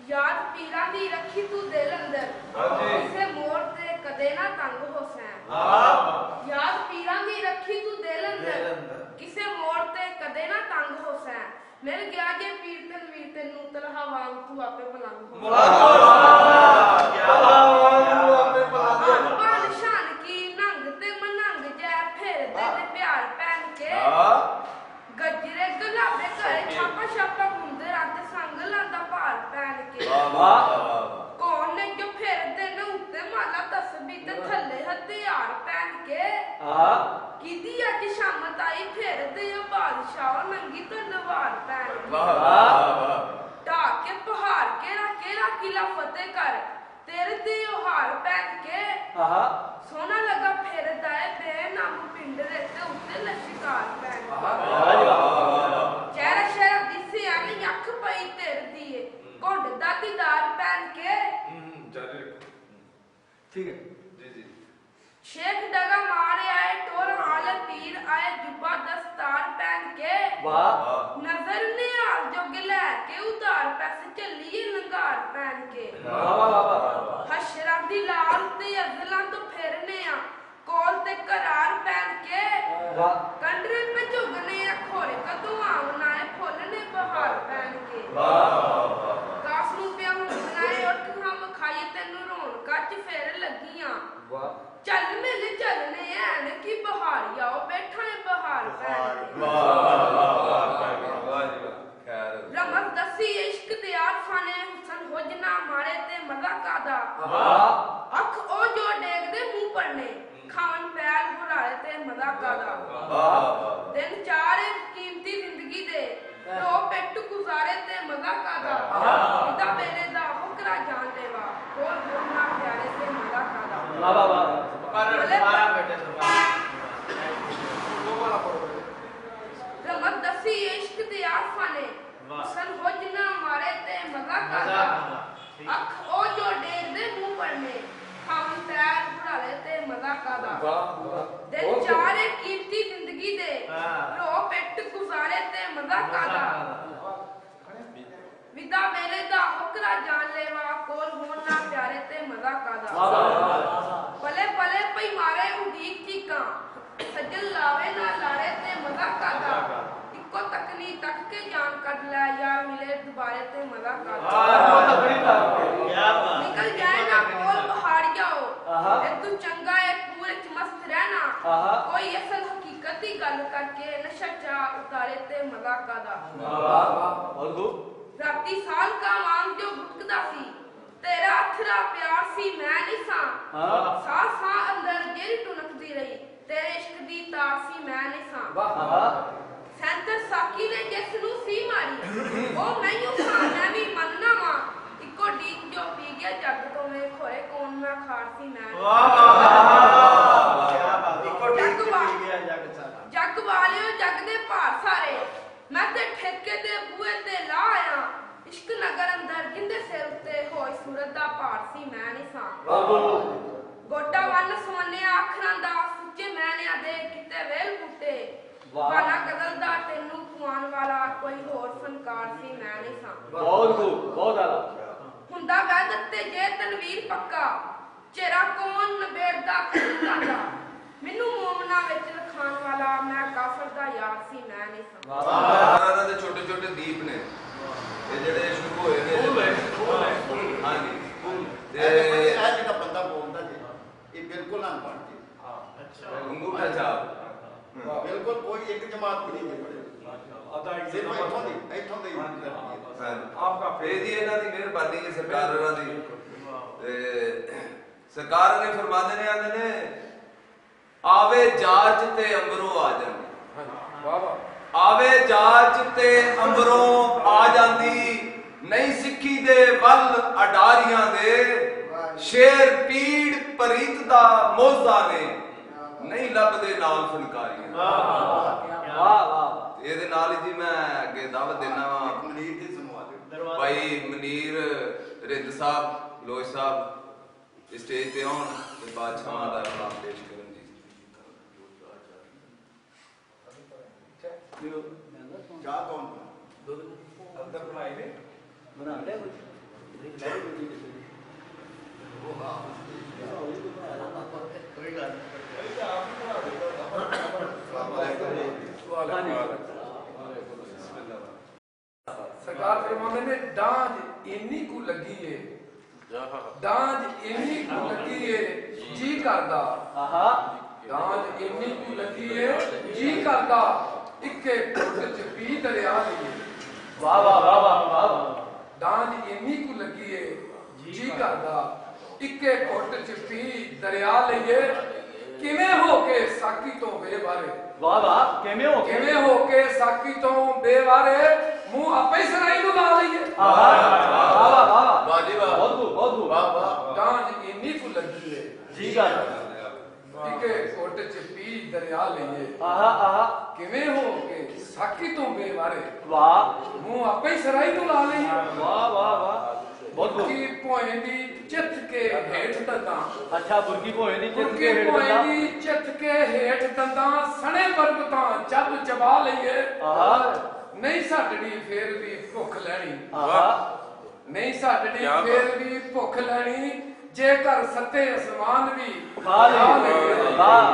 याद पीरा दी रखी तू दिल अंदर किसे मोड़ ते कदे ना तंग हुसैन याद पीरा दी रखी तू दिल अंदर किसे मोड़ ते कदे ना तंग हुसैन मिल गया जे पीर तनवीर तेनू तलहा वांग तू आपे पलंग पान शान की नंग ते मनंग जै फिर दे प्यार पहन के गजरे गुलाबे घरे छापा छापा मुंदे रात संग लांदा भार पहन के कौन ने जो फिर दिन उत्ते माला तस्बी ते थल्ले हथियार पहन के कीदी अज शामत आई फिर दे बादशाह नंगी तलवार पहन के ढाक के पहाड़ केरा किला फतेह कर तेरे ते हार पहन के सोना लगा फिर दाए बेनाम पिंड दे ते उत्ते लश्कार पहन के चेहरा शहरा दिसे आने अख पई तेर दिए घुंड दा दीदार पहन के ठीक है जी जी शेख डगा मारे आए टोर हाल पीर आए जुब्बा दस्तार पहन के नजर ने आल जो गिला के उतार पैसे चलिए लंगार पहन के हशरा दी लाल ते अजला तो फिरने आ कोल ते करार पहन के कंडरे पे झुगने आ खोरे कदों आवना है फुलने बहार पहन के कास नू पिया बनाए उठ हम खाई तेनू रोन कच फिर लगियां चल मेले चलने ऐन की बहार आओ बैठा है बहार रमत दसी इश्क ते आफाने हुसन हुजना मारे ते मजाका दा अख ओ जो डेग दे मुंह पड़ने खान पैल बुराए ते मजाका दा दिन चार कीमती जिंदगी दे रो पेट गुजारे ते मजाका दा इदा बेले दा बकरा जान लेवा कोल बोलना प्यारे ते मजाका दा वाह वाह वाह रमत दसी इश्क ते आफाने सन होजना मारे ते मजाका दा अख ओ जो डेग दे मुंह पड़ने खान पैर बुढ़ाले ते मजाका दा दिन चार कीमती जिंदगी दे रो पेट गुजारे ते मजाका दा विदा मेले दा बकरा जान लेवा कोल होना प्यारे ते मजाका दा पले पले पई मारे उडीक चीका सजल लावे ना लारे ते मजाका दा इको तकनी तक के जान कट ले यार मिले दोबारे ते मजाका दा निकल जाए ना कोल पहाड़ जाओ ए तू चंगा है पूरे च मस्त रहना कोई असल हकीकत ही गल करके नशा चा उतारे ते मजाका दा राती साल का मांग जो भुटकदा सी तेरा अथरा प्यार सी मैं नहीं सा सा अंदर जेरी टुनकदी रही तेरे इश्क दी तार सी मैं नहीं सा सैंतर साकी ने जिस नू सी मारी ओ नहीं सा मैं भी मनना वा इको डीक जो पी गया जग तो मैं खोए कौन ना खार सी मैं जग वालियो जग दे भार सारे मैं ते ठेके दे बूए ते ला आया इश्क नगर अंदर जिंदे सिर उत्ते होई सूरत दा भार सी मैं नहीं सा गोटा वन सोने आखरां दा सुच्चे मैनिया दे किते वेल बूटे वाला कदल दा तेनू खुआन वाला कोई होर फनकार सी मैं नहीं सा बहुत खूब बहुत आला हुंदा वै दत्ते जे तनवीर पक्का चेहरा कौन नबेड़दा खुदा दा मेनू मोमना विच लखान वाला मैं काफर दा यार सी मैं नहीं सा महाराज दे छोटे छोटे दीप ने ये जेड़े शुरू होए ने हां जी ते ए जेड़ा बंदा बोलदा जी ये बिल्कुल अनपढ़ जी अच्छा अंगूठा छाप बिल्कुल कोई एक जमात भी नहीं पढ़े सिर्फ इथों दी आपका फेदी इन्हां दी मेहरबानी है सरकार इन्हां दी ते सरकार ने फरमांदे ने आंदे ने आवे जाच ते अंबरों आ जांदी वाह वाह आवे जाच ते अंबरों आ जांदी नहीं सिੱਖੀ दे वल अडारियां दे शेर पीड़ परीत दा मोजा ने नहीं लभदे नाल फनकारियां वाह वाह ਇਹਦੇ ਨਾਲ ਜੀ ਮੈਂ ਅੱਗੇ ਦਾਵਤ ਦੇਣਾ ਵਾ ਮਨੀਰ ਦੀ ਸੁਣਵਾ ਦਿਓ ਭਾਈ ਮਨੀਰ ਰਿੰਦ ਸਾਹਿਬ ਲੋਈ ਸਾਹਿਬ ਸਟੇਜ ਤੇ ਆਉਣ ਤੇ ਬਾਦਸ਼ਾਹਾਂ ਦਾ ਕਲਾਮ ਪੇਸ਼ ਕਰਨ ਚਾਹ ਕੌਣ अंदर बनाए ने बना ले सरकार फरमाते ने डांज इन्नी को लगी है, डांज इन्नी को लगी है जी करदा, डांज इन्नी को लगी है जी करदा इक्के घुट च पी दरिया लिए। वाह वाह वाह वाह वाह। डांज इन्नी को लगी है जी करदा इक्के घुट च पी दरिया लिए। किवें हो के साकी तो बेवारे, वाह वाह किवें हो के साकी तो बेवारे मुंह आपे ही सराई को ला लईए। वाह वाह वाह वाह जी वाह, बहुत खूब बहुत खूब। वाह वाह। डांज इन्नी को लगी है जी कर इके घुट च पी दरिया लिए। आहा आहा किवें हो के साकी तो बेवारे वाह मुंह आपे ही सराई को ला लईए। वाह वाह वाह बहुत खूब। की भोए दी चित के हेठ दंदा, अच्छा बुरकी भोए दी चित के की हेठ भोए दंदा। दी चित के हेठ दंदा सने बरबतां जब चबा लईए। आहा नहीं साडड़ी फेर भी भुख लैनी, आहा नहीं साडड़ी फेर भी भुख लैनी जेकर सत्ते आसमान भी खा लईए। वाह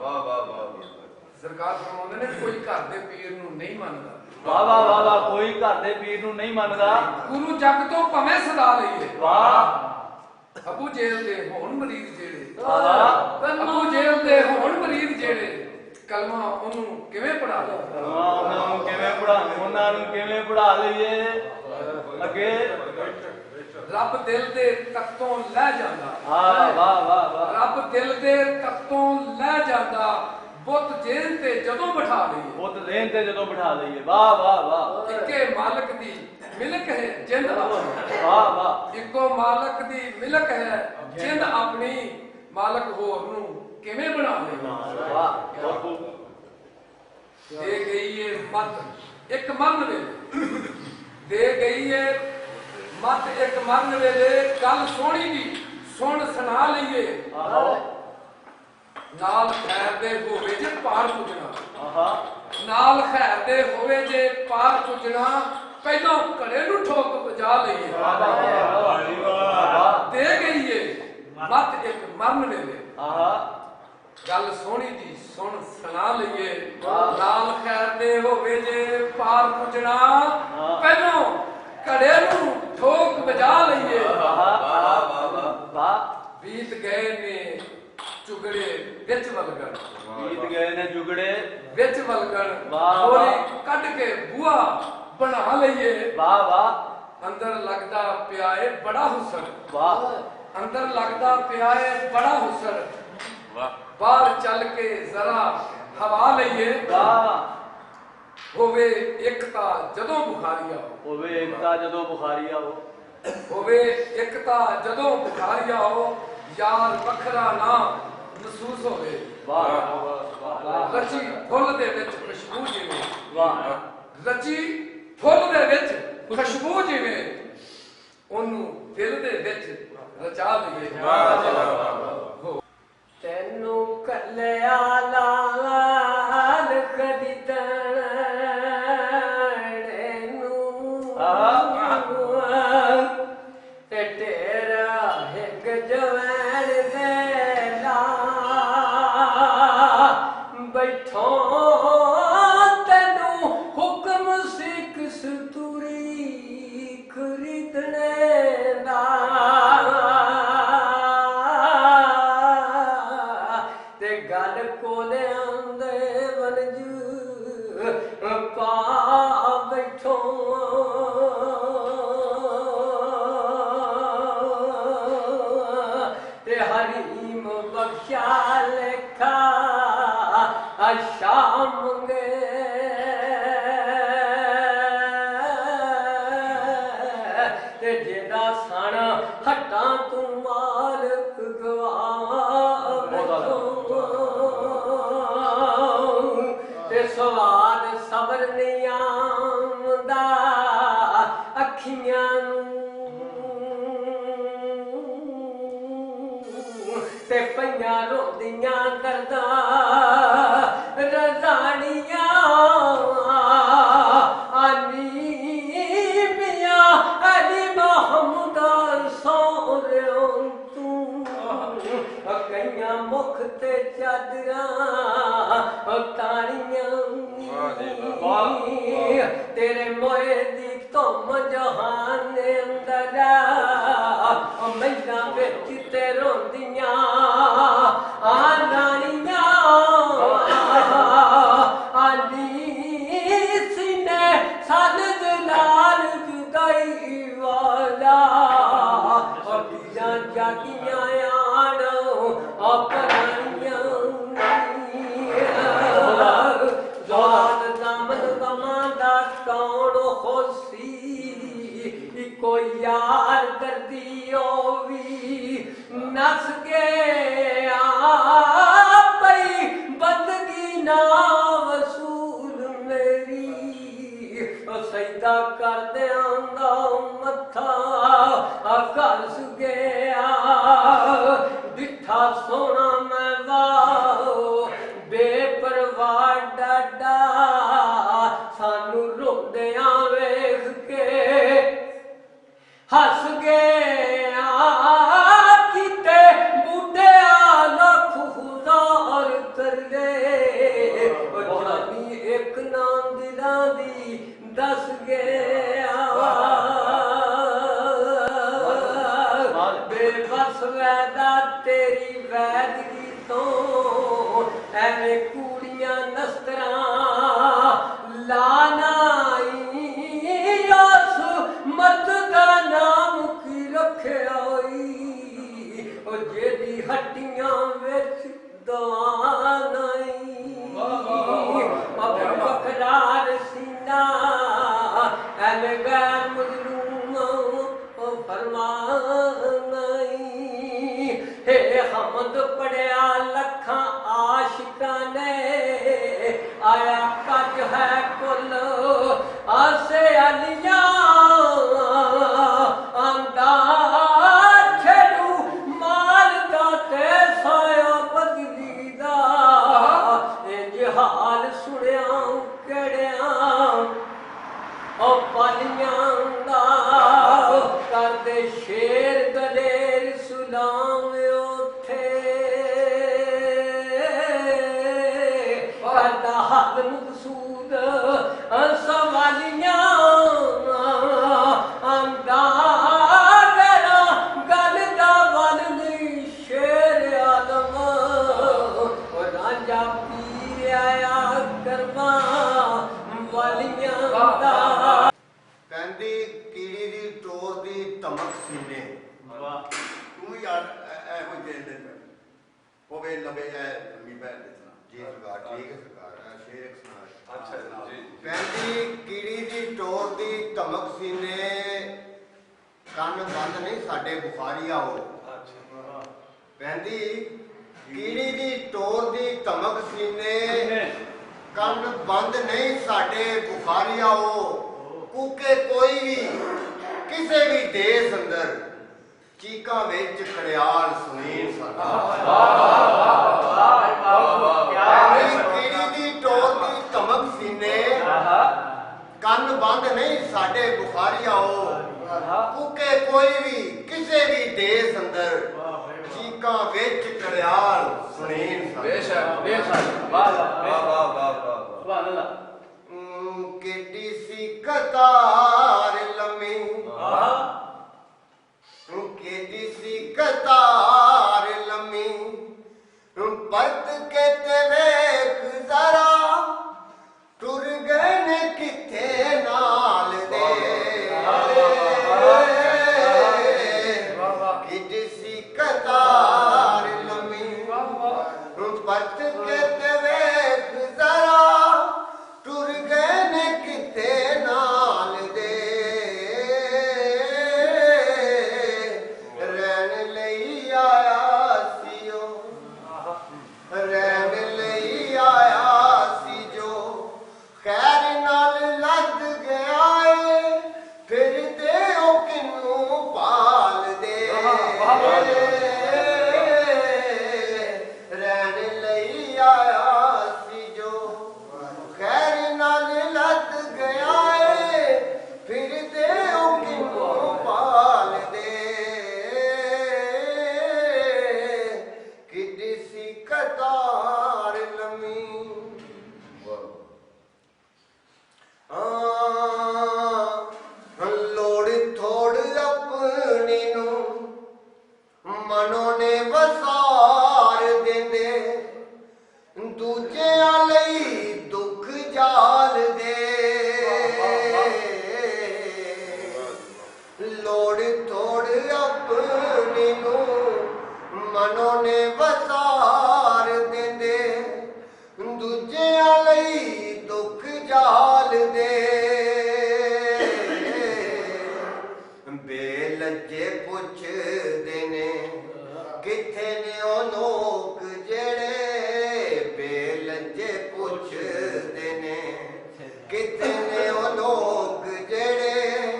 वाह वाह वाह। सरकार फरमाਉਂਦੇ ਨੇ ਕੋਈ ਘਰ ਦੇ ਪੀਰ ਨੂੰ ਨਹੀਂ ਮੰਨਦਾ। वाह वाह वाह वाह कोई घर दे पीर नूं नहीं मनदा। ਗੁਰੂ ਜਗ ਤੋਂ ਭਵੇਂ ਸਦਾ ਲਈਏ। वाह ਅਬੂ ਜੇਲ ਦੇ ਹੋਣ ਮਰੀਜ਼ ਜਿਹੜੇ, आहा ਅਬੂ ਜੇਲ ਦੇ ਹੋਣ ਮਰੀਜ਼ ਜਿਹੜੇ ਕਲਮਾ ਉਹਨੂੰ ਕਿਵੇਂ ਪੜਾ ਲਿਆ। ਉਹਨਾਂ ਨੂੰ ਕਿਵੇਂ ਪੜਾ, ਉਹਨਾਂ ਨੂੰ ਕਿਵੇਂ ਪੜਾ ਲਈਏ ਅੱਗੇ। ਰੱਬ ਦਿਲ ਦੇ ਤਖਤੋਂ ਲੈ ਜਾਂਦਾ, ਵਾਹ ਵਾਹ ਵਾਹ ਵਾਹ। ਰੱਬ ਦਿਲ ਦੇ ਤਖਤੋਂ ਲੈ ਜਾਂਦਾ ਬੁੱਤ ਜੇਲ ਤੇ ਜਦੋਂ ਬਿਠਾ ਲਈਏ। ਬੁੱਤ ਦੇਨ ਤੇ ਜਦੋਂ ਬਿਠਾ ਲਈਏ। ਵਾਹ ਵਾਹ ਵਾਹ ਇੱਕੇ ਮਾਲਕ ਦੀ ਮਿਲਕ ਹੈ ਜਿੰਦ ਆਪਣੀ, ਵਾਹ ਵਾਹ। ਇੱਕੋ ਮਾਲਕ ਦੀ ਮਿਲਕ ਹੈ ਜਿੰਦ ਆਪਣੀ ਮਾਲਕ ਹੋਰ ਨੂੰ ਕਿਵੇਂ ਬਣਾ ਲਏ। ਵਾਹ ਬਹੁਤ ਖੂਬ। ਦੇ ਗਈ ਏ ਮਤ ਇੱਕ ਮਰਨ ਵੇਲੇ, ਦੇ ਗਈ ਏ ਮਤ ਇੱਕ ਮਰਨ ਵੇਲੇ ਗੱਲ ਸੋਹਣੀ ਦੀ ਸੁਣ ਸੁਣਾ ਲਈਏ। ਆਹੋ ਨਾਲ ਖੈਰ ਦੇ ਹੋਵੇ ਜੇ ਪਾਰ ਪੁੱਜਣਾ, ਆਹਾ ਨਾਲ ਖੈਰ ਦੇ ਹੋਵੇ ਜੇ ਪਾਰ ਪੁੱਜਣਾ ਪਹਿਲਾਂ ਘੜੇ ਨੂੰ ਠੋਕ ਵਜਾ ਲਈਏ। ਵਾਹ ਦੇ ਗਈ ਏ ਮਤ ਇੱਕ ਮਰਨ ਵੇਲੇ ਆਹਾ ਗੱਲ ਸੋਹਣੀ ਦੀ ਸੁਣ ਸੁਣਾ ਲਈਏ। ਨਾਲ ਖੈਰ ਦੇ ਹੋਵੇ ਜੇ ਪਾਰ ਪੁੱਜਣਾ ਪਹਿਲਾਂ ਘੜੇ ਨੂੰ ਠੋਕ ਵਜਾ ਲਈਏ। ਆਹਾ ਵਾਹ। ਬੀਤ ਗਏ ਨੇ ਚੁਗੜੇ ਵਿੱਚ ਵਲਗਣ, ਗੀਤ ਗਏ ਨੇ ਜੁਗੜੇ ਵਿੱਚ ਵਲਗਣ ਵਾਹ, ਖੋਰੀ ਵਾਹ। ਕੱਢ ਕੇ ਬੂਹਾ ਬਣਾ ਲਈਏ। ਵਾਹ ਵਾਹ ਅੰਦਰ ਲੱਗਦਾ ਪਿਆ ਏ ਬੜਾ ਹੁਸਨ, ਵਾਹ ਅੰਦਰ ਲੱਗਦਾ ਪਿਆ ਏ ਬੜਾ ਹੁਸਨ ਵਾਹ ਬਾਹਰ ਚੱਲ ਕੇ ਜ਼ਰਾ ਹਵਾ ਲਈਏ। ਵਾਹ। ਹੋਵੇ ਇੱਕ ਤਾਂ ਜਦੋਂ ਬੁਖਾਰੀਆ ਹੋ, ਹੋਵੇ ਏਕਤਾ ਜਦੋਂ ਬੁਖਾਰੀ ਆਓ, ਹੋਵੇ ਇੱਕ ਤਾਂ ਜਦੋਂ ਬੁਖਾਰੀਆ ਹੋ ਯਾਰ ਵੱਖਰਾ ਨਾ ਮਹਿਸੂਸ ਹੋਵੇ। ਵਾਹ ਵਾਹ ਵਾਹ ਰਚੀ ਫੁੱਲ ਦੇ ਵਿੱਚ ਖੁਸ਼ਬੂ ਜਿਵੇਂ, ਵਾਹ ਰਚੀ ਫੁੱਲ ਦੇ ਵਿੱਚ ਖੁਸ਼ਬੂ ਜਿਵੇਂ ਉਹਨੂੰ ਦਿਲ ਦੇ ਵਿੱਚ ਰਚਾ ਲਈਏ। ਤੈਨੂੰ ਕੱਲਿਆ ਲਾਲ ਖਰੀਦਣ ਨੂੰ ਤੇ ਤੇਰਾ ਇੱਕ ਜਵਾਨ ਦੇ ਲਾ ਬੈਠੋ ਤੈਨੂੰ ਹੁਕਮ ਸੀ ਕਸਤੂਰੀ ਖਰੀਦਣੇ ਦਾ ਤੇ ਗੱਲ ਕੋਲੇ ਆਂਦੇ ਵਨਜ ਪਾ ਬੈਠੋ ਤੇ ਹਰੀਮ ਬਖਸ਼ਾ ਲੇਖਾ ਸ਼ਾਮ ਗੇ ਤੇ ਜਿਹਦਾ ਸਣ ਹੱਟਾਂ ਤੂੰ ਮਾਲਕ ਗਵਾ ਤੇ ਸਵਾਦ ਸਬਰ ਨਹੀਂ ਆਉਂਦਾ ਅੱਖੀਆਂ ਨੂੰ ਤੇ ਪਈਆਂ ਰੋਂਦੀਆਂ ਦਰਦਾਂ ਰਜ਼ਾਨੀਆਂ ਆਨੀ ਮੀਆਂ ਅਲੀ ਮੁਹੰਮਦ मुख ते चादरां तारियां तेरे मोए दी तुम जहान अंदर मैना बिच ते रोंदियां नानियां आली सीने सन दलाल जुदाई वाला जागियां आनो अपनाइयां जान दामन कमांदा कौन होसी कोई यार दर्दी भी नस गया पई बंदगी ना वसूल मेरी सैदा कर देंगा मथा घस गया दिठा सोना मैं वाह बेपरवाह डाडा सानू रोंदियां वेख के हस गया किते बूढ़े लख हजार कर ले जानी एक नाम दिलां दी दस गया बेबस वैदा तेरी वैदगी तो एवें कूड़ियां नस्तरां लानाई उस मर्द दा नाम की रखिया जेदी हड्डियां विच दवा नहीं बकरार सीना एवें गैर मजलूम फरमाई हे हमद पढ़िया लखां आशिकां ने आया कज है कुल आसे अलियां आंदा छेड़ू माल दा ते साया बदली दा इंज हाल सुनिया केड़ियां ओ पालियां दा करदे शेर दलेर सुलाम उथे करदा हाल मकसूद सवालियां आंदा मेरा गल दा वन नहीं शेर आलम रांझा पीर आया करवा वालियां दा ਕਹਿੰਦੀ ਕੀੜੀ ਦੀ ਟੋਰ ਦੀ ਧਮਕ ਸੀਨੇ ਤੂੰ ਵੀ ਯਾਰ ਇਹੋ ਜਿਹੇ ਦੇ ਹੋਵੇ ਲਵੇ ਐ ਲੰਮੀ ਭੈਣ ਦੇ ਸੁਣਾ ਜੀ ਸਰਕਾਰ ਠੀਕ ਹੈ ਸਰਕਾਰ ਸ਼ੇਰ ਸੁਣਾ ਅੱਛਾ ਜੀ ਕਹਿੰਦੀ ਕੀੜੀ ਦੀ ਟੋਰ ਦੀ ਧਮਕ ਸੀਨੇ ਕੰਨ ਬੰਦ ਨਹੀਂ ਸਾਡੇ ਬੁਖਾਰੀਆ ਹੋ ਕਹਿੰਦੀ ਕੀੜੀ ਦੀ ਟੋਰ ਦੀ ਧਮਕ ਸੀਨੇ ਕੰਨ ਬੰਦ ਨਹੀਂ ਸਾਡੇ ਬੁਖਾਰੀਆ ਹੋ ਕੂਕੇ ਕੋਈ ਵੀ ਕਿਸੇ ਵੀ ਦੇਸ਼ ਅੰਦਰ ਚੀਕਾਂ ਵਿੱਚ ਖੜਿਆਲ ਸੁਨੀਲ ਸਾਡਾ ਕੀੜੀ ਦੀ ਟੋਰ ਦੀ ਧਮਕ ਸੀਨੇ ਕੰਨ ਬੰਦ ਨਹੀਂ ਸਾਡੇ ਬੁਖਾਰੀਆਓ ਕੂਕੇ ਕੋਈ ਵੀ ਕਿਸੇ ਵੀ ਦੇਸ਼ ਅੰਦਰ ਚੀਕਾਂ ਵਿੱਚ ਖੜਿਆਲ ਸੁਨੀਲ ਬੇਸ਼ੱਕ ਵਾਹ ਵਾਹ ਵਾਹ ਵਾਹ ਸੁਭਾਨ ਅੱਲਾਹ ਕਿੱਡੀ ਸੀ ਕਤਾਰ ਲੰਮੀ ਕਿੱਡੀ ਸੀ ਕਤਾਰ ਲੰਮੀ ਪਰਤ ਕੇ ਤੇ ਵੇਖ ਜ਼ਰਾ ਟੁਰ ਗਏ ਨੇ ਕਿੱਥੇ ਨਾਲ ਦੇ ਕਿੱਡੀ ਸੀ ਕਤਾਰ ਲੰਮੀ ਪਰਤ ਕੇ ਤੇ ਵੇਖ ਜ਼ਰਾ ਟੁਰ ਗਏ ਨੇ ਕਿਤੇ ਨਾਲ ਦੇ ਰਹਿਣ ਲਈ ਲੋੜ ਥੋੜ ਆਪਣੀ ਨੂੰ ਮਨੋਂ ਨੇ ਵਸਾਰ ਦਿੰਦੇ ਦੂਜਿਆਂ ਲਈ ਦੁੱਖ ਜਾਲਦੇ ਬੇਲੱਜੇ ਪੁੱਛਦੇ ਨੇ ਕਿੱਥੇ ਨੇ ਉਹ ਲੋਕ ਜਿਹੜੇ ਬੇਲੱਜੇ ਪੁੱਛਦੇ ਨੇ ਕਿੱਥੇ ਨੇ ਉਹ ਲੋਕ ਜਿਹੜੇ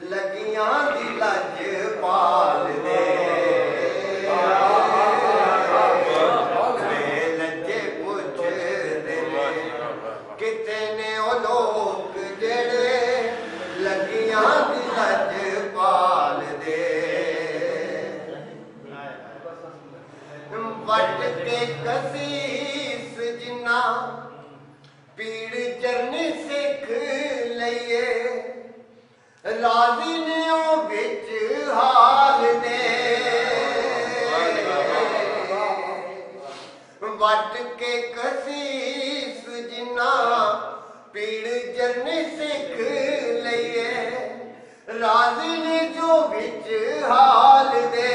ਲੱਗੀਆਂ ਦੀ ਲੱਜ ਪਾਲਦੇ ਬੇਲੱਜੇ ਪੁੱਛਦੇ ਨੇ ਕਿੱਥੇ ਨੇ ਉਹ ਲੋਕ ਜਿਹੜੇ ਲੱਗੀਆਂ ਦੀ ਲੱਜ ਪਾਲਦੇ ਵੱਟ ਕੇ ਕਸੀਸ ਜਿੰਨਾ ਪੀੜ ਚਰਨੀ ਸਿੱਖ ਲਈਏ ਰਾਜ਼ੀ ਨੇ ਉਹ ਵਿੱਚ ਹਾਲ ਦੇ ਵੱਟ ਕੇ ਕਸੀਸ ਜਿੰਨਾ ਪੀੜ ਚਰਨੀ ਸਿੱਖ ਲਈਏ ਰਾਜ਼ੀ ਨੇ ਜੋ ਵਿੱਚ ਹਾਲ ਦੇ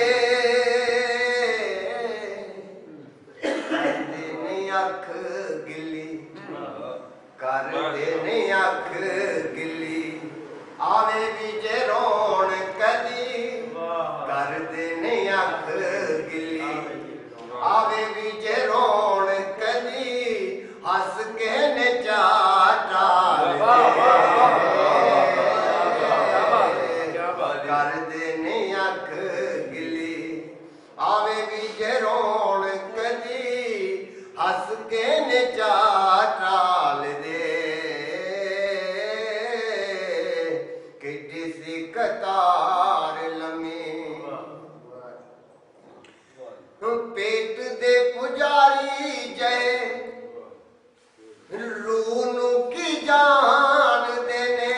ਅੱਖ ਗਿੱਲੀ ਕਰਦੇ ਨੇ ਅੱਖ ਗਿੱਲੀ ਆਵੇ ਵੀ ਜੇ ਰੋਣ ਕਦੀ ਕਰਦੇ ਨੇ ਅੱਖ ਗਿੱਲੀ ਆਵੇ ਵੀ ਜੇ ਰੋਣ ਕਦੀ ਹੱਸ ਕੇ ਨੇ ਚਾਟਾਲ ਕਰਦੇ ਨੇ ਅੱਖ ਗਿੱਲੀ ਆਵੇ ਵੀ ਜੇ ਰੋਣ ਕਦੀ ਹੱਸ ਕੇ ਨੇ ਚਾਟਾਲ ਦੇ ਕਿੱਡੀ ਸੀ ਕਤਾਰ ਲੰਮੀ ਪੇਟ ਦੇ ਪੁਜਾਰੀ ਜੈ ਰੂਹ ਨੂੰ ਕੀ ਜਾਣਦੇ ਨੇ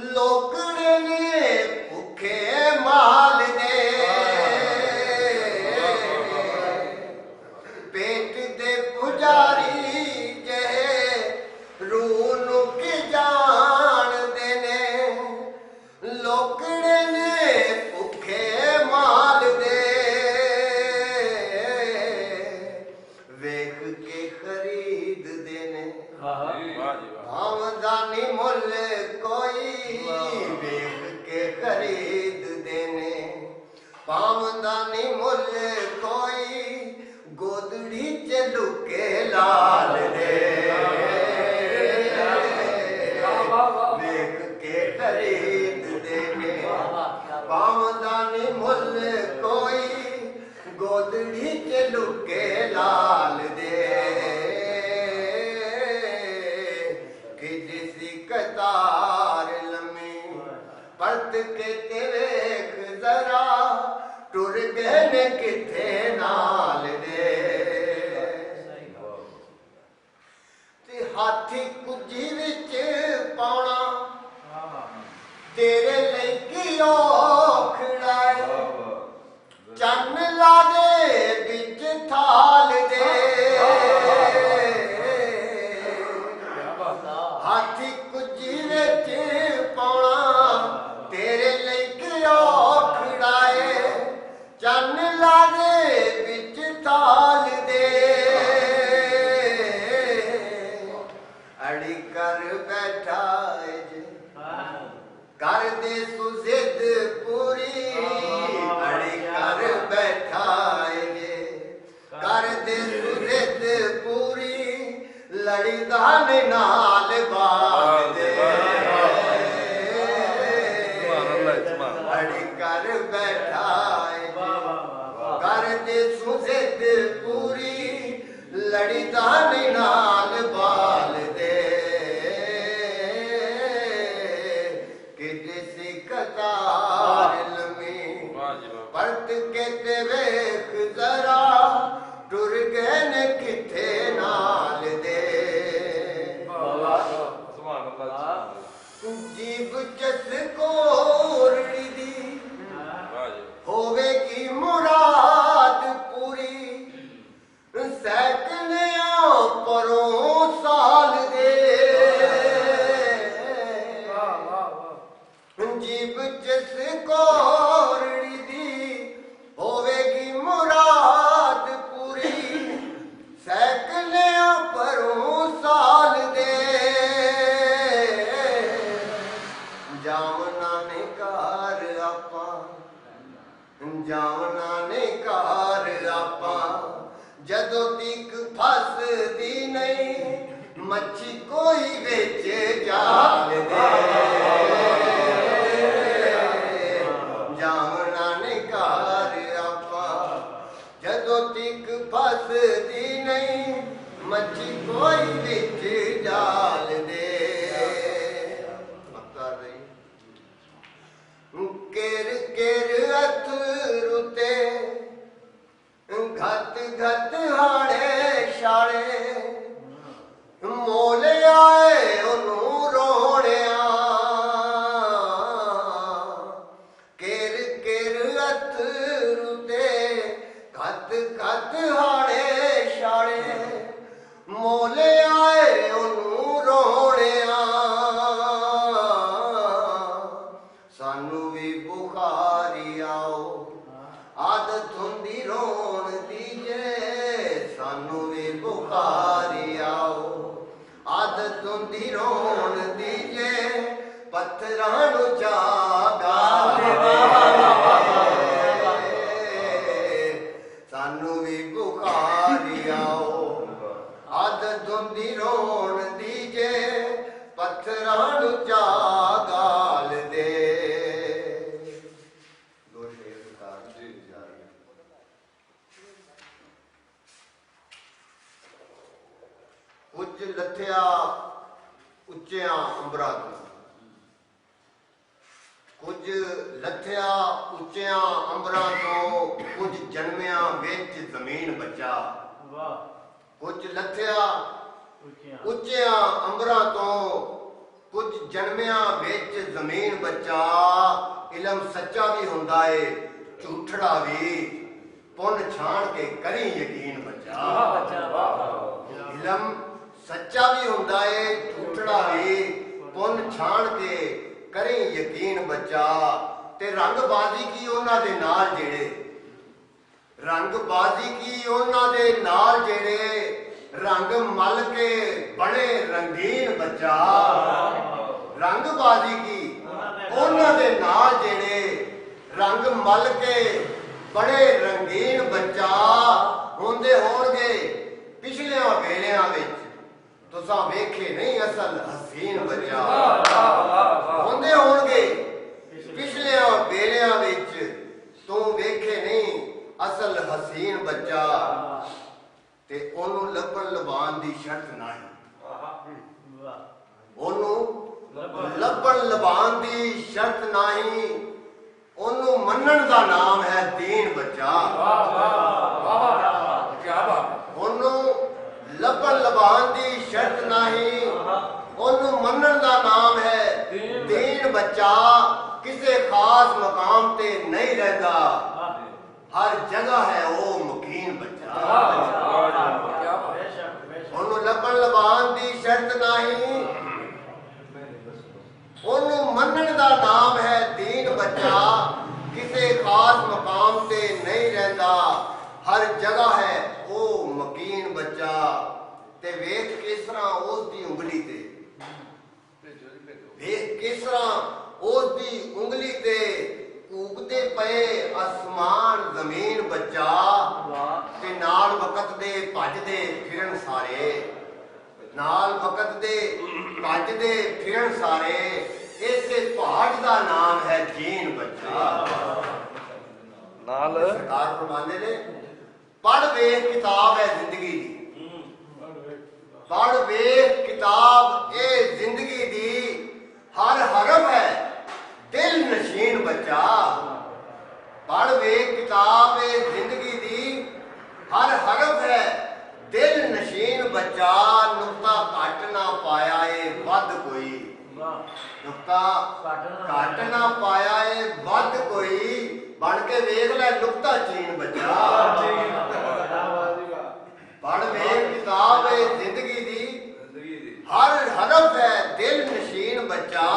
ਲੋਕੜੇ ਨੇ ਭੁੱਖੇ ਮਾਲ ਦੇ ਪੇਟ ਦੇ ਪੁਜਾਰੀ ਜੇ ਰੂਹ ਨੂੰ ਕੀ ਜਾਣਦੇ ਨੇ ਲੋਕੜੇ ਨੇ ਭੁੱਖੇ ਮਾਲ ਦੇ ਵੇਖ ਕੇ ਖਰੀਦਦੇ ਨੇ ਆਮਦਾਨੀ ਮੁੱਲ ਕੋਈ ਵੇਖ ਕੇ ਖਰੀਦਦੇ ਨੇ ਪਾਮਦਾਨੀ ਮੁੱਲ ਕੋਈ ਗੋਦੜੀ ਚ ਲੁਕੇ ਲਾਲ ਦੇ ਵੇਖ ਕੇ ਖਰੀਦਦੇ ਨੇ ਪਾਮਦਾਨੀ ਮੁੱਲ ਕੋਈ ਗੋਦੜੀ ਚ ਲੁਕੇ ਲਾਲ ਦੇ ਕਿ ਜਿਸੀ ਕਤਾਰ ਲੰਮੀ ਪਰਤ ਕੇ ਤੇ ਵੇਖ ਜ਼ਰਾ ਟੁਰ ਗਏ ਨੇ ਕਿੱਥੇ ਨਾਲ ਦੇ ਤੇ ਹਾਥੀ ਕੁੱਜੀ ਵਿੱਚ ਪਾਉਣਾ ਤੇਰੇ ਲਈ ਕੀ ਔਖੜਾ ਚੰਨ ਲਾ ਦੇ ਵਿੱਚ ਥਾਲ ਦੇ ਹਾਥੀ ਕੁੱਜੀ ਵਿੱਚ ਪਾਉਣਾ ਤੇਰੇ ਲਈ ਕੀ ਔਖੜਾ ਚੰਨ ਲਾ ਦੇ ਵਿੱਚ ਥਾਲ ਦੇ ਅੜੀ ਕਰ ਬੈਠਾ ਜੇ ਕਰਦੇ ਸੁਜ਼ਿਦ ਜਾਵਣਾ ਨੇ ਘਰ ਆਪਾਂ ਜਦੋਂ ਤੀਕ ਫਸਦੀ ਨਹੀਂ ਮੱਛੀ ਕੋਈ ਵਿੱਚ ਜਾਲ ਦੇ ਜਾਵਣਾ ਨੇ ਘਰ ਆਪਾਂ ਜਦੋਂ ਤੀਕ ਫਸਦੀ ਨਹੀਂ ਮੱਛੀ ਕੋਈ ਵਿੱਚ ਜਾਲ ਦੇ ਮੱਕਰ ਰਹੀ केर केर अथरू ते घत घत हाड़े शाड़े मोल आए ओनू रोड़िया केर केर अथरू ते घत घत हाड़े शाड़े मोल आए ओनू रोड़िया सानू भी बुखारी आओ आदत हुंदी रोण दी जे सानू भी बुखारी आओ आदत हुंदी रोण दी जे पत्थरां नू जागा सानू भी बुखारी आओ आदत हुंदी रोण दी जे पत्थरां नू जागा दे कुछ लथया उच्चिया अंबरां तो कुछ लथया उच्चिया अंबरां तो कुछ जन्मिया विच जमीन बचा कुछ लथया उच्चिया अंबरां तो कुछ जन्मिया विच जमीन बचा इलम सच्चा भी हुंदा है झूठड़ा भी पुन छाण के करी यकीन बचा इलम सच्चा भी हुंदा है झूठड़ा भी पुन छाण के करी यकीन बचा ते रंगबाजी की उन्हां दे नाल जेड़े रंगबाजी की उन्हां दे नाल जेड़े रंग मल के बड़े रंगीन बचा रंगबाजी की उन्हां दे नाल जेड़े रंग मल के बड़े रंगीन बचा हुंदे होणगे पिछलियां वेलियां विच तुसां वेखे नहीं असल हसीन बचा हुंदे होणगे पिछलियां वेलियां विच तू वेखे नहीं असल हसीन बचा ते ओनू लभण लभान दी शर्त नहीं ओनू लभण लभान दी शर्त नहीं ओनू मन्नण दा नाम है दीन बचा क्या बात ओनू लभण लभान दी शर्त नहीं ओनू मन्नण दा नाम है दीन बचा किसे खास मकाम ते नहीं रहता हर जगह है वो मुकीन बचा ओनू लभण लभान दी शर्त नहीं ओनू मन्नण दा नाम है दीन बचा किसे खास मकाम ते नहीं रहता हर जगह है वो मकीन बचा ते वेख किस तरह उस दी उंगली ते वेख किस तरह उस दी उंगली ते कूकते पे आसमान जमीन बचा ते नाल वक्त दे भजदे फिरन सारे नाल वक्त दे भजदे फिरन सारे इसे पहाड़ दा नाम है जीन बचा नाल सरकार फरमांदे ने पढ़ वेख किताब है जिंदगी दी पढ़ वेख किताब ए जिंदगी दी हर हरफ है दिल नशीन बचा पढ़ वेख किताब ए जिंदगी दी हर हरफ है दिल नशीन बचा नुक्ता घट ना पाया ए वध कोई नुक्ता घट ना पाया ए वध कोई बन के वेख लै नुक्ता चीन बचा पढ़ वेख किताब ए जिंदगी दी हर हरफ है दिल नशीन बचा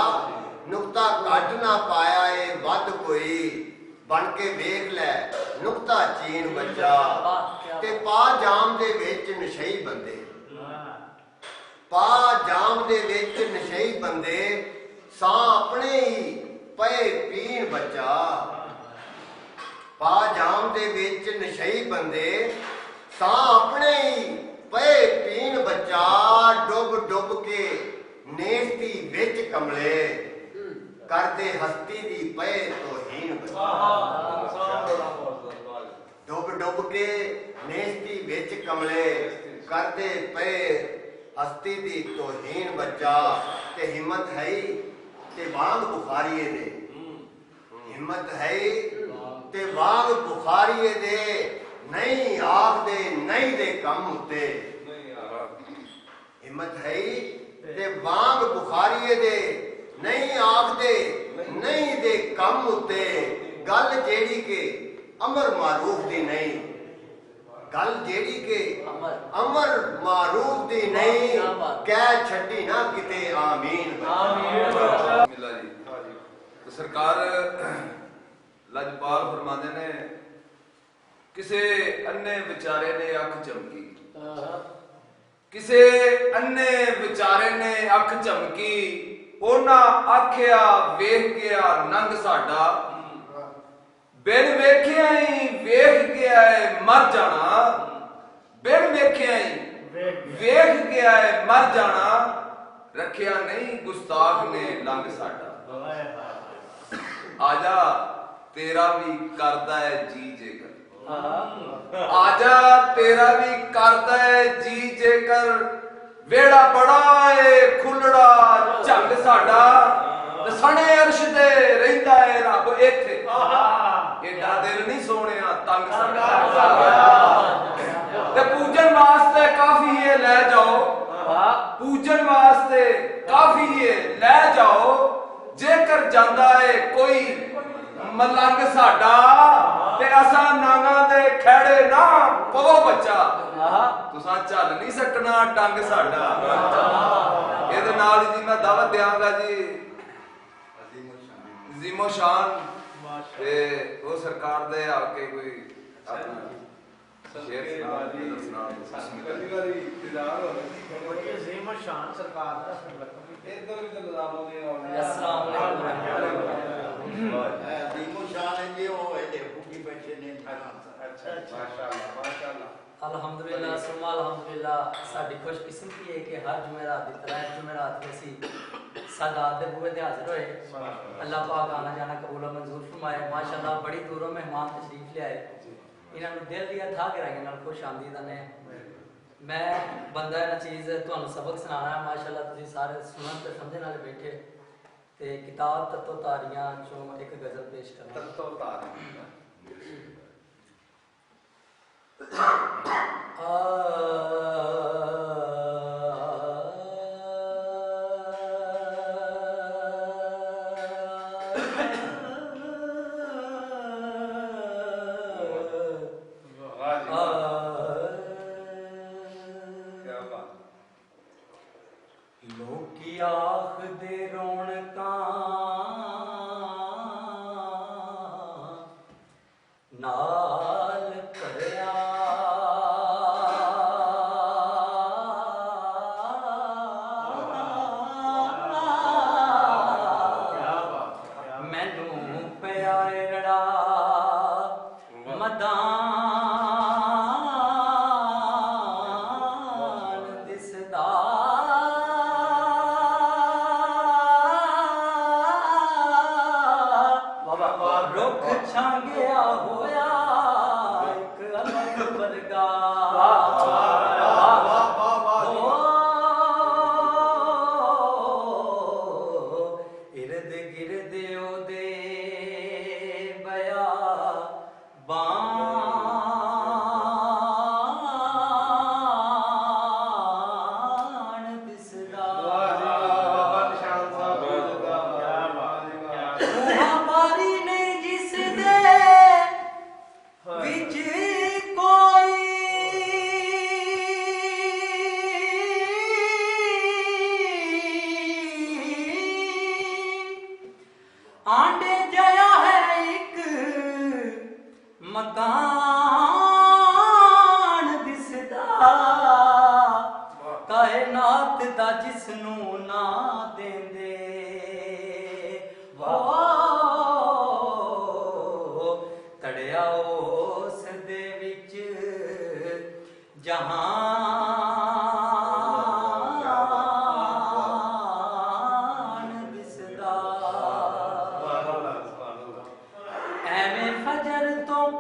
नुक्ता घट ना पाया ए वध कोई बन के वेख लै नुक्ता चीन बचा ते पा जाम दे विच नशई बंदे पा जाम दे विच नशई बंदे सा अपने ही पे पीन बचा पा ਦੇ ਵਿੱਚ ਨਸ਼ਈ ਬੰਦੇ ਤਾਂ ਆਪਣੇ ਹੀ ਪਏ ਪੀਣ ਬੱਚਾ ਡੁੱਬ ਡੁੱਬ ਕੇ ਨੇਸਤੀ ਵਿੱਚ ਕਮਲੇ ਕਰਦੇ ਹਸਤੀ ਦੀ ਪਏ ਤੋਹੀਨ ਡੁੱਬ ਡੁੱਬ ਕੇ ਨੇਸਤੀ ਵਿੱਚ ਕਮਲੇ ਕਰਦੇ ਪਏ ਹਸਤੀ ਦੀ ਤੋਹੀਨ ਬੱਚਾ ਤੇ ਹਿੰਮਤ ਹੈ ਤੇ ਵਾਂਗ ਬੁਖਾਰੀਏ ਦੇ ਹਿੰਮਤ ਹੈ ਤੇ ਵਾਂਗ ਬੁਖਾਰੀਏ ਦੇ ਨਹੀਂ ਆਖਦੇ ਨਹੀਂ ਦੇ ਕੰਮ ਉੱਤੇ ਹਿੰਮਤ ਹੈ ਤੇ ਵਾਂਗ ਬੁਖਾਰੀਏ ਦੇ ਨਹੀਂ ਆਖਦੇ ਨਹੀਂ ਦੇ ਕੰਮ ਉੱਤੇ ਗੱਲ ਜਿਹੜੀ ਕਿ ਅਮਰ ਮਾਰੂਫ ਦੀ ਨਹੀਂ ਗੱਲ ਜਿਹੜੀ ਕਿ ਅਮਰ ਮਾਰੂਫ ਦੀ ਨਹੀਂ ਕਹਿ ਛੱਡੀ ਨਾ ਕਿਤੇ ਆਮੀਨ ਮਿਲਾ ਜੀ ਤੇ ਸਰਕਾਰ ਲਜਪਾਲ ਫਰਮਾਉਂਦੇ ਨੇ ਕਿਸੇ ਅੰਨੇ ਵਿਚਾਰੇ ਨੇ ਅੱਖ ਝਮਕੀ ਕਿਸੇ ਅੰਨੇ ਵਿਚਾਰੇ ਨੇ ਅੱਖ ਝਮਕੀ ਉਹਨਾਂ ਆਖਿਆ ਵੇਖ ਗਿਆ ਨੰਗ ਸਾਡਾ ਬਿਨ ਵੇਖਿਆ ਹੀ ਵੇਖ ਗਿਆ ਏ ਮਰ ਜਾਣਾ ਬਿਨ ਵੇਖਿਆ ਹੀ ਵੇਖ ਗਿਆ ਏ ਮਰ ਜਾਣਾ ਰੱਖਿਆ ਨਹੀਂ ਗੁਸਤਾਖ ਨੇ ਲੰਗ ਸਾਡਾ ਆਜਾ ਤੇਰਾ ਵੀ ਕਰਦਾ ਏ ਜੀ ਜੇਕਰ ਆਜਾ ਤੇਰਾ ਵੀ ਕਰਦਾ ਏ ਜੀ ਜੇਕਰ ਵੇੜਾ ਬੜਾ ਏ ਖੁੱਲੜਾ ਝੰਗ ਸਾਡਾ ਸਣੇ ਅਰਸ਼ ਤੇ ਰਹਿੰਦਾ ਏ ਰੱਬ ਇੱਥੇ ਏਡਾ ਦਿਲ ਨਹੀਂ ਸੋਹਣਿਆ ਤੰਗ ਸਾਡਾ ਤੇ ਪੂਜਨ ਵਾਸਤੇ ਕਾਫੀ ਏ ਲੈ ਜਾਓ ਪੂਜਨ ਵਾਸਤੇ ਕਾਫੀ ਏ ਲੈ ਜਾਓ ਜੇਕਰ ਜਾਂਦਾ ਏ ਕੋਈ ਮਲੰਗ ਸਾਡਾ ਤੇ ਅਸਾਂ ਨਾਂਗਾ ਦੇ ਖੇੜੇ ਨਾ ਪਵੋ ਬੱਚਾ ਤੁਸਾਂ ਚੱਲ ਨਹੀਂ ਸਕਣਾ ਡੰਗ ਸਾਡਾ ਇਹਦੇ ਨਾਲ ਜੀ ਮੈਂ ਦਾਵਤ ਦਿਆਂਗਾ ਜੀ ਜ਼ੀਮੋ ਸ਼ਾਨ ਤੇ ਉਹ ਸਰਕਾਰ ਦੇ ਆ ਕੇ ਕੋਈ ਆਪਣਾ ਸ਼ੇਰ ਸੁਣਾ ਕਦੀ ਵਾਰੀ ਇੰਤਜ਼ਾਰ ਹੋ ਰਿਹਾ ਜ਼ੀਮੋ ਸ਼ਾਨ ਸਰਕਾਰ ਦਾ ਇੱਧਰ ਵੀ ਦਲਾਲੋਂ ਦੇ ਆਉਣੇ अस्सलाम वालेकुम ਜ਼ੀਮੋ ਸ਼ਾਨ ਹੈ ਜੀ ਉਹ ਇਹਦੇ ਭੁੱਖੀ ਬੈਠੇ ਨੇ ਅੱਛਾ ਮਾਸ਼ਾਅੱਲਾ ਮਾਸ਼ਾਅੱਲਾ अल्हम्दुलिल्लाह सुमा अल्हम्दुलिल्लाह साडी खुशकिस्मती है कि हर जुमेरात की तरह जुमेरात में सी सादात दे बूहे ते हाजिर होए अल्लाह पाक आना जाना कबूल मंजूर फरमाए माशाअल्लाह बड़ी दूरों मेहमान तशरीफ ले आए इन्हां नु दिल दिया था गहराइयां नाल खुश आमदीदा ने मैं बंदा ना चीज तुहानू सबक सुनाना है माशाअल्लाह तुसीं सारे सुनन ते समझण वाले बैठे ते किताब तत्तो तारियां चों एक गजल पेश करना तत्तो तारियां लोकी आखदे रौनकां नाल भरिया मैनू पिया रड़ा मदान दिसदा रुख छांगिया होया एक अलग वर्गा इर्द गिर्द ओदे बया बाण दिसदा हमारी नहीं जिस दे विच कोई आंडे जया है एक मकान दिसदा कायनात दा जिसनू ना देंदे तड़िया ओ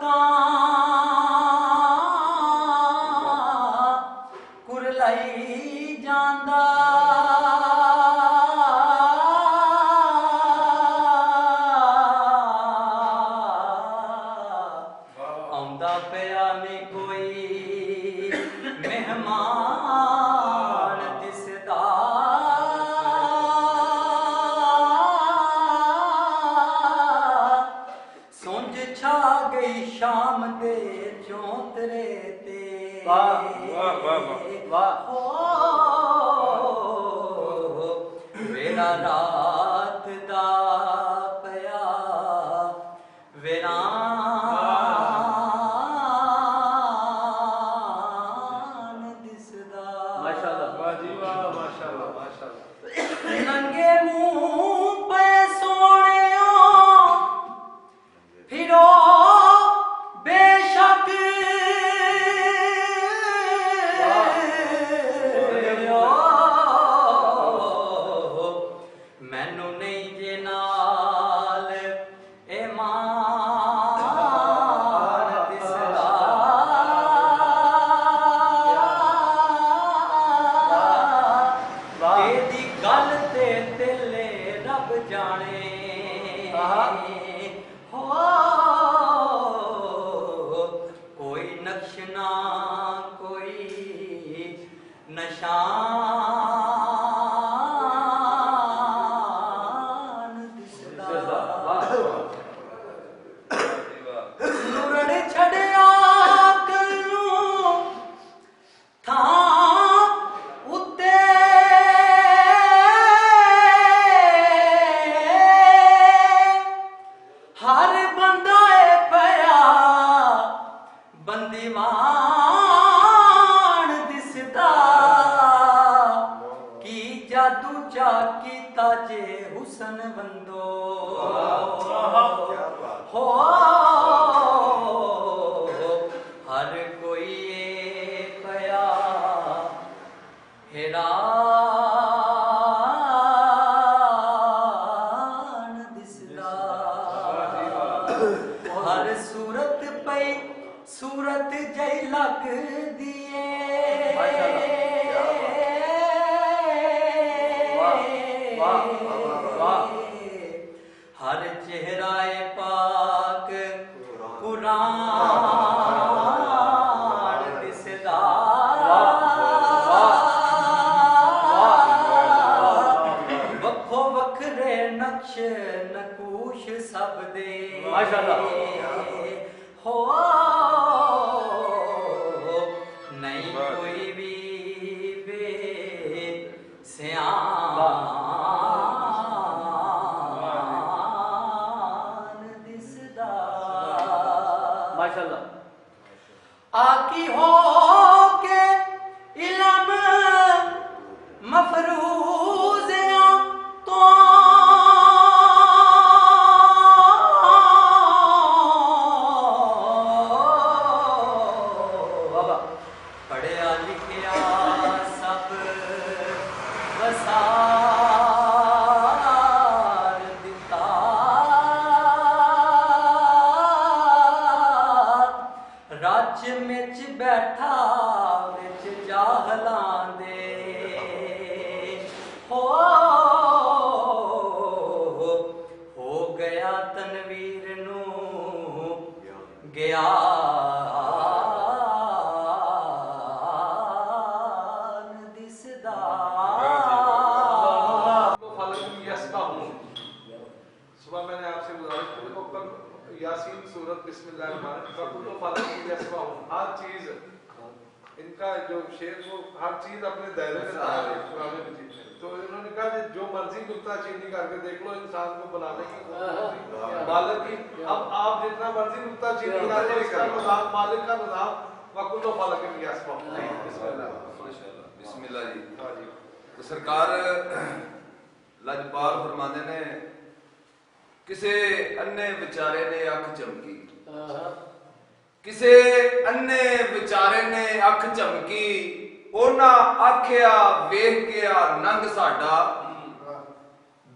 का कुरलाई जांदा आंदा पिया में कोई मेहमान दिसदा सुंझ छा गई शाम दे चौंतरे ते वाह वाह वाह वाह वेला रात दा पया वीरान दिसदा माशाल्लाह वाह जी वाह माशाल्लाह माशाल्लाह नंगे मुंह पे सोनियो फिरो बेशक मैनू नहीं जे नाल ईमान दिसदा एदी गल ते दिले रब जाने हो कोई नक्श ना कोई नशान दिसदा लुरड़ छड़िया करूं थां उत्ते हर बंदा पया बंदीवान दिसदा की जादू चा कीता जे हुसन बंदो हो हर कोई पया हैरान दिसदा हर सूरत पे सूरत जई लग दिए हर चेहराए पाक कुरान दिसदा वक्खो वखरे नक्श नकूश सब दे माशाल्लाह। हो नहीं कोई भी बे सियान दिसदा माशाल्लाह आकी हो के इल्म मफरूज़ियां तो बाबा पढ़िया लिखिया सब वसार दिता रच मिच बैठा विच जाहलां दे हो गया तनवीर नू ज्ञान दिसदा सुबह मैंने आपसे गुजारिश की तो कल यासीन सूरत बिस्मिल्लाह हर चीज इनका जो शेर वो हर चीज अपने दायरे में ला रहे हैं कुरान मजीद में। तो इन्होंने कहा कि जो मर्जी नुक्ता चीनी करके देख लो इंसान को बनाने की मालिक की। अब आप जितना मर्जी नुक्ता चीनी कर लो इसका निजाम मालिक का निजाम वकुल्लो फालक में बिस्मिल्लाह बिस्मिल्लाह जी। हाँ जी तो सरकार लजपाल फरमाते ने किसे अन्ने बेचारे ने अख चमकी किसे अन्ने बेचारे ने अख चमकी ओना आखिया वेख गया नंग साडा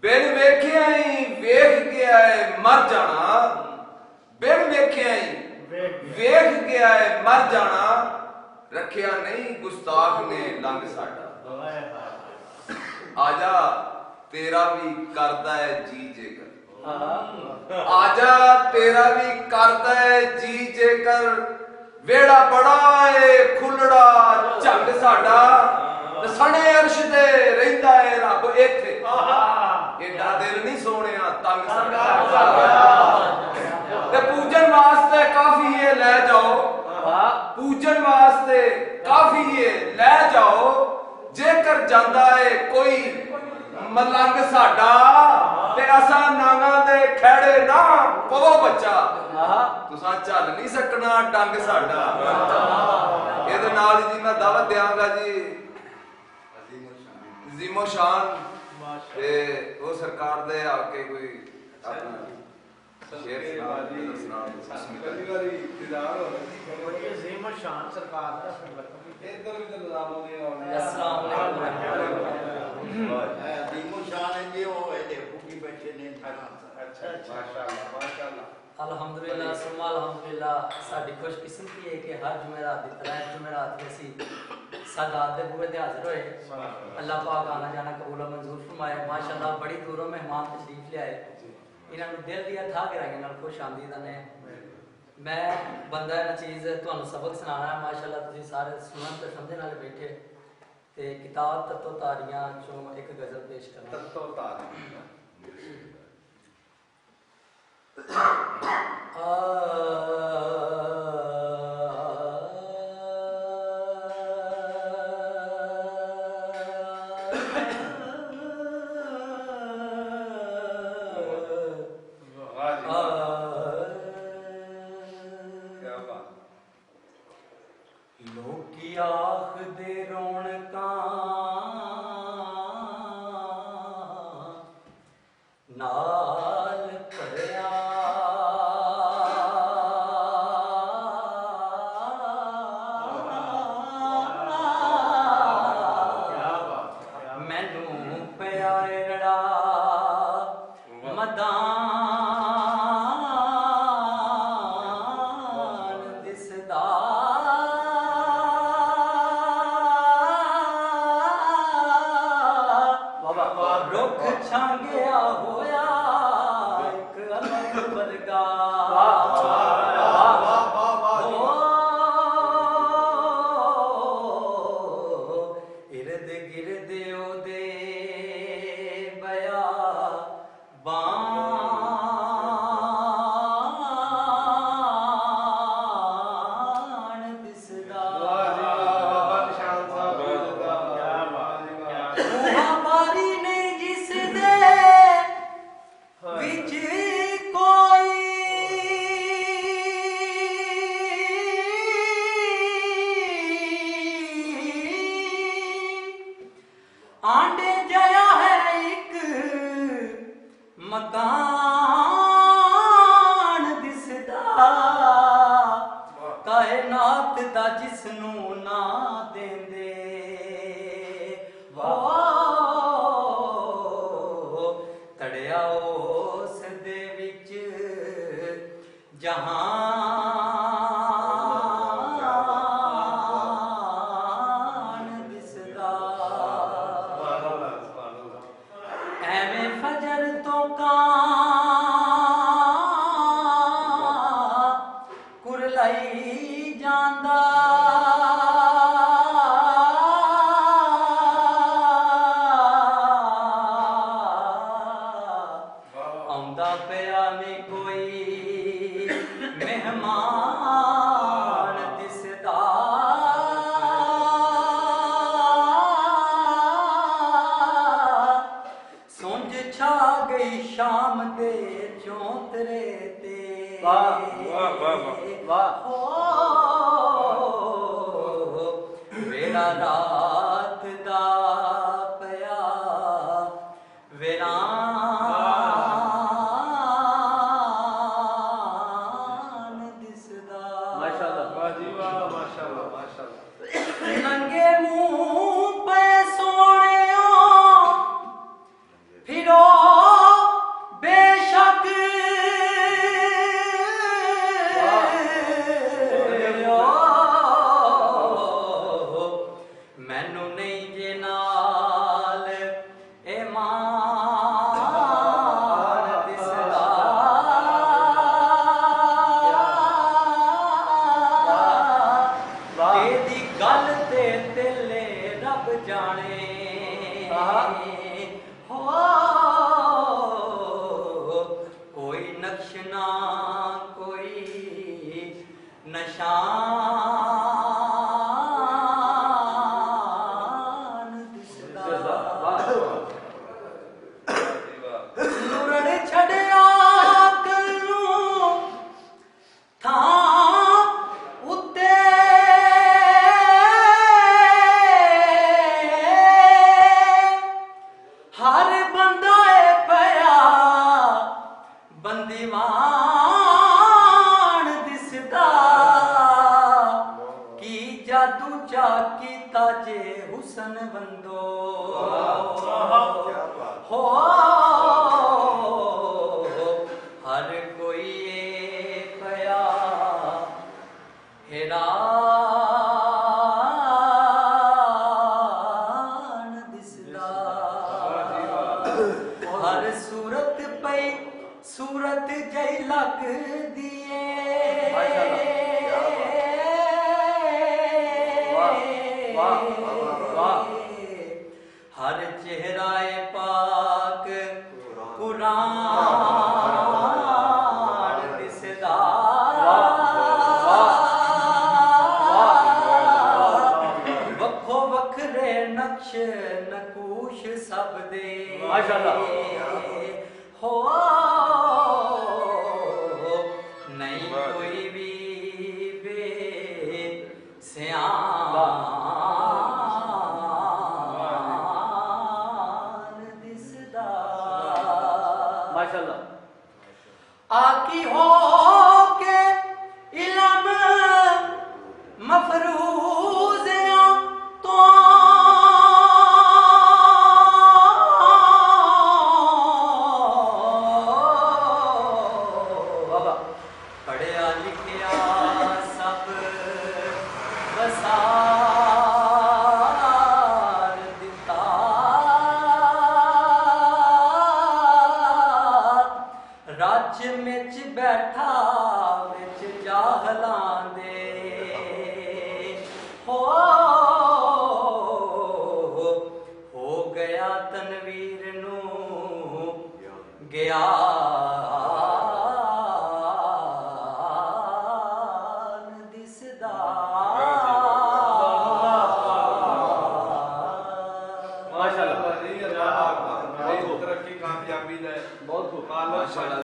बिन वेखिया ही वेख गया है मर जाना बिन वेखिया ही ਵੇਖ ਗਿਆ ਏ ਮਰ ਜਾਣਾ ਰੱਖਿਆ ਨਹੀਂ ਗੁਸਤਾਖ ਨੇ ਲੰਗ ਸਾਡਾ ਆਜਾ ਤੇਰਾ ਵੀ ਕਰਦਾ ਹੈ ਜੀ ਜੇਕਰ ਆਜਾ ਤੇਰਾ ਵੀ ਕਰਦਾ ਹੈ ਜੀ ਜੇਕਰ ਵੇੜਾ ਬੜਾ ਏ ਖੁੱਲੜਾ ਝੰਗ ਸਾਡਾ ਸਣੇ ਅਰਸ਼ ਤੇ ਰਹਿੰਦਾ ਏ ਰੱਬ ਇੱਥੇ ਏਡਾ ਦਿਲ ਨਹੀਂ ਸੋਹਣਿਆ ਤੰਗ ਸਾਡਾ ਤੇ ਪੂਜਨ ਵਾਸਤੇ ਕਾਫੀ ਏ ਲੈ ਜਾਓ ਪੂਜਨ ਵਾਸਤੇ ਕਾਫੀ ਏ ਲੈ ਜਾਓ ਜੇਕਰ ਜਾਂਦਾ ਏ ਕੋਈ ਮਲੰਗ ਸਾਡਾ ਤੇ ਅਸਾਂ ਨਾਂਗਾ ਦੇ ਖੇੜੇ ਨਾ ਪਵੋ ਬੱਚਾ ਤੁਸਾਂ ਚੱਲ ਨਹੀਂ ਸਕਣਾ ਡੰਗ ਸਾਡਾ ਇਹਦੇ ਨਾਲ ਜੀ ਮੈਂ ਦਾਵਤ ਦਿਆਂਗਾ ਜੀ ਜ਼ੀਮੋ ਸ਼ਾਨ ਤੇ ਉਹ ਸਰਕਾਰ ਦੇ ਆ ਕੇ ਕੋਈ ਆਪਣਾ ਸ਼ੇਰ ਸੁਣਾ ਕਦੀ ਵਾਰੀ ਦੀਦਾਰ ਹੋ ਬੜੀ ਅਜ਼ੀਮ ਸ਼ਾਨ ਸਰਕਾਰ ਦਾ ਇੱਧਰ ਵੀ ਤਾਂ ਨਿਜ਼ਾਮ ਆਉਂਦੇ ਆਉਂਦੇ अस्सलाम वालेकुम ਅਜ਼ੀਮ ਸ਼ਾਨ ਹੈ ਜੀ ਉਹ ਇਹਦੇ ਭੁੱਖੀ ਬੈਠੇ ਨੇ ਅੱਛਾ ਮਾਸ਼ਾਅੱਲਾ ਮਾਸ਼ਾਅੱਲਾ अल्हम्दुलिल्लाह सुम्मा अल्हम्दुलिल्लाह साडी खुशकिस्मती है कि हर जुमेरात दी तरह जुमेरात में सी सादात दे बूहे ते हाजिर होए अल्लाह पाक आना जाना कबूल मंजूर फरमाए माशाअल्लाह बड़ी दूरों मेहमान तशरीफ ले आए इन्हां नु दिल दी था गराइयां नाल खुश आमदीद ने मैं बंदा ना चीज तुहानू सबक सुनाना है माशाअल्लाह तुसी सारे सुनन ते समझण वाले बैठे ते किताब तत्तो तारियां चों एक गजल पेश करना तत्तो तार लोकी आखदे रौनकां नाल भरिया मैनू पिया रड़ा मदान दिसदा रुख छांगिया होया एक अलग वर्गा इर्द गिर्द ओदे बया बाण दिसदा महामारी नहीं जिस दे विच कोई आंडे जया है एक मकान दिसदा कायनात दा जिसनू ना देंदे तड़िया उस दे विच जहान दिसदा एवें फजर तो कुरलाई जांदा आउंदा पिया ने कोई मेहमान दिसदा सुंज छा गई शाम दे चौंतरे ते वेला रात दा पिया वीरान दिसदा माशाअल्लाह माशाअल्लाह नंगे मुंह पे सोनियो फिरो बेशक नशान दिसदा लुरड़ छड़िया करूं थां उत्ते हर बंदा पया बंदीवान दिसदा की जादू चा कीता जे हुसन बंदो हो हर कोई पया हैरान दिसदा हर सूरत पे सूरत जई लग दिए हर चेहराए पाक कुरान दिसदा वखो वखरे नक्श नकूश सब दे हो नहीं कोई भी बे सियान दिसदा माशाल्लाह आकी हो के इल्म मफरूज तो पढ़िया लिखिया सब वसार दिता राज्य में बैठा विच जाहलां दे हो गया तनवीर नू ज्ञान दिसदा माशाल्लाह तरक्की कामयाबी है बहुत खूब माशाल्लाह